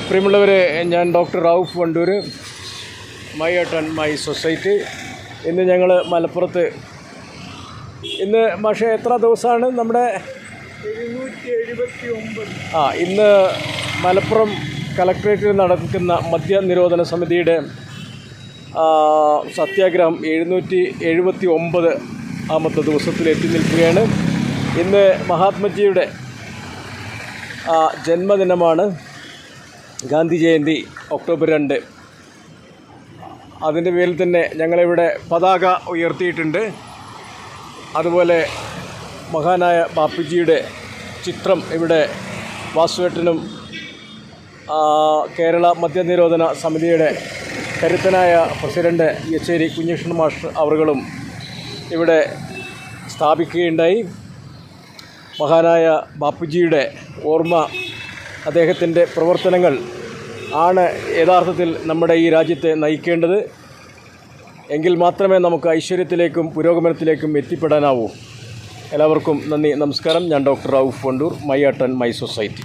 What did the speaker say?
പ്രിയമുള്ളവരെ, ഞാൻ doctor Rauf Wandoor, my art and my society. ഇന്ന് ഞങ്ങൾ മലപ്പുറത്ത്, ഇന്ന് പക്ഷേ എത്ര ദിവസമാണ് നമ്മുടെ 779. ഇന്ന് മലപ്പുറം കളക്ട്രേറ്റിൽ നടക്കുന്ന മദ്യനിരോധന സമിതിയുടെ സത്യാഗ്രഹം 779 ആമത്തെ ദിവസത്തിലെത്തി നിൽക്കുകയാണ്. ഇന്ന് മഹാത്മജിയുടെ ജന്മദിനമാണ്, ഗാന്ധി ജയന്തി ഒക്ടോബർ 2. അതിൻ്റെ പേരിൽ തന്നെ ഞങ്ങളിവിടെ പതാക ഉയർത്തിയിട്ടുണ്ട്. അതുപോലെ മഹാനായ ബാപ്പുജിയുടെ ചിത്രം ഇവിടെ വാസുവേട്ടനും കേരള മദ്യനിരോധന സമിതിയുടെ കരുത്തനായ പ്രസിഡന്റ് യച്ചേരി കുഞ്ഞികൃഷ്ണൻ മാസ്റ്റർ അവറുകളും ഇവിടെ സ്ഥാപിക്കുകയുണ്ടായി. മഹാനായ ബാപ്പുജിയുടെ ഓർമ്മ, അദ്ദേഹത്തിൻ്റെ പ്രവർത്തനങ്ങൾ ആണ് യഥാർത്ഥത്തിൽ നമ്മുടെ ഈ രാജ്യത്തെ നയിക്കേണ്ടത്. എങ്കിൽ മാത്രമേ നമുക്ക് ഐശ്വര്യത്തിലേക്കും പുരോഗമനത്തിലേക്കും എത്തിപ്പെടാനാവൂ. എല്ലാവർക്കും നന്ദി, നമസ്കാരം. ഞാൻ doctor Rauf Wandoor, my art and my society.